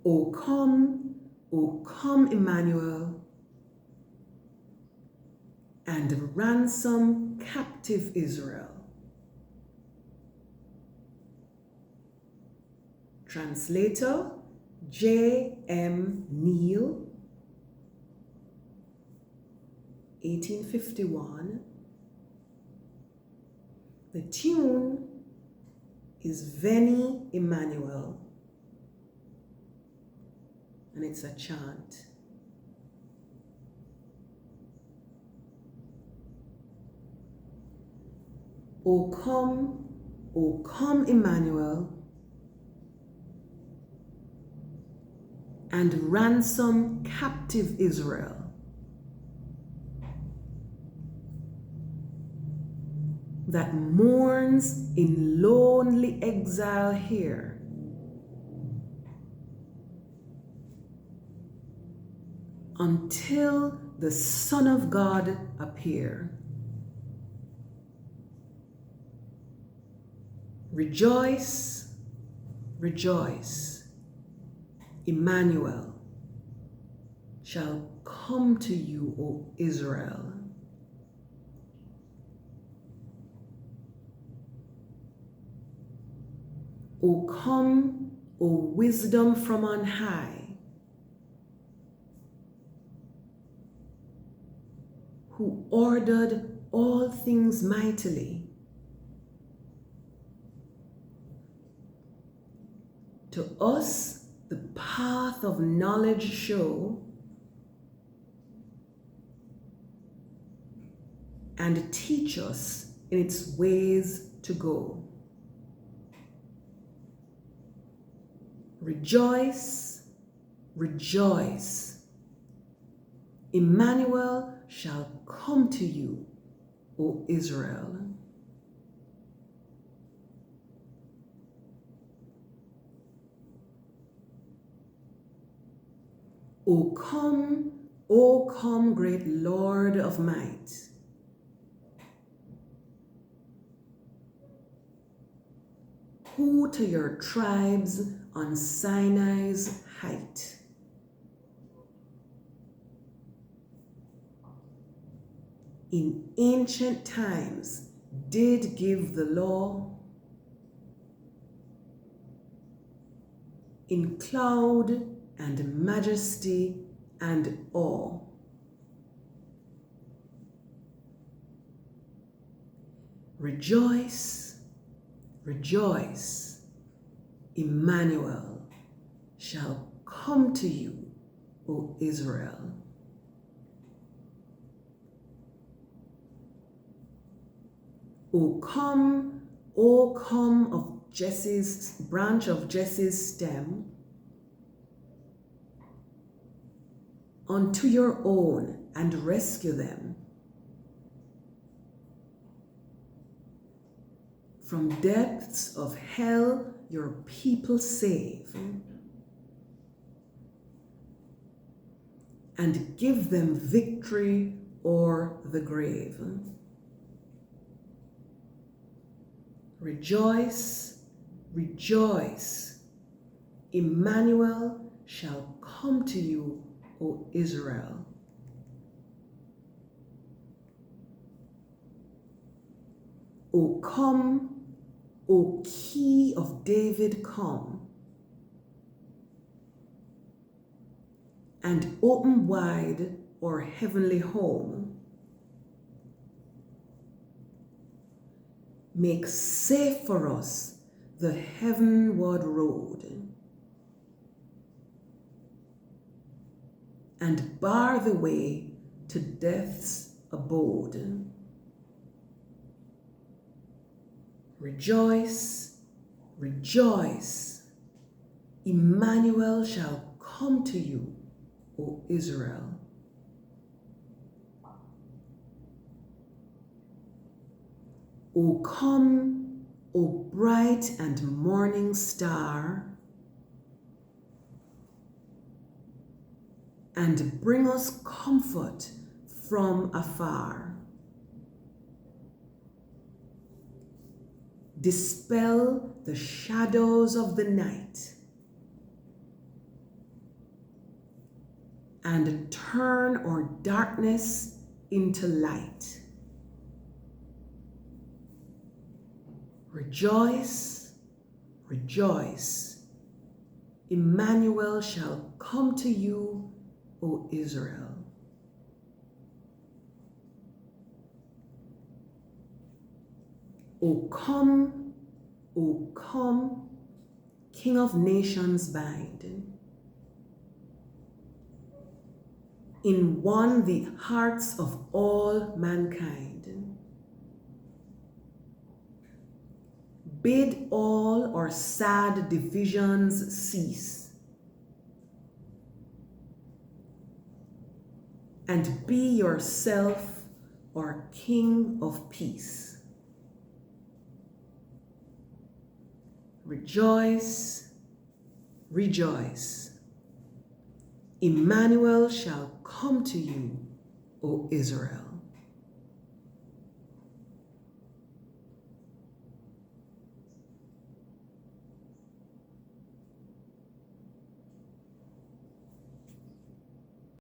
O come, Immanuel, and ransom captive Israel. Translator, J. M. Neale, 1851. The tune is VENI EMMANUEL, and it's a chant. O come, Immanuel, and ransom captive Israel. That mourns in lonely exile here, until the Son of God appear. Rejoice, rejoice, Immanuel shall come to you, O Israel. O come, O wisdom from on high, who ordered all things mightily, to us the path of knowledge show, and teach us in its ways to go. Rejoice, rejoice, Immanuel shall come to you, O Israel. O come, great Lord of might. Who to your tribes on Sinai's height in ancient times did give the law, in cloud and majesty and awe. Rejoice, rejoice, Immanuel shall come to you, O Israel. O come of Jesse's branch of Jesse's stem, unto your own and rescue them. From depths of hell your people save, and give them victory o'er the grave. Rejoice, rejoice, Immanuel shall come to you, O Israel. O come, O key of David, come, and open wide our heavenly home. Make safe for us the heavenward road, and bar the way to death's abode. Rejoice, rejoice, Immanuel shall come to you, O Israel. O come, O bright and morning star, and bring us comfort from afar. Dispel the shadows of the night, and turn our darkness into light. Rejoice, rejoice. Immanuel shall come to you, O Israel. O come, King of nations bind. In one the hearts of all mankind. Bid all our sad divisions cease, and be yourself our King of peace. Rejoice, rejoice. Immanuel shall come to you, O Israel.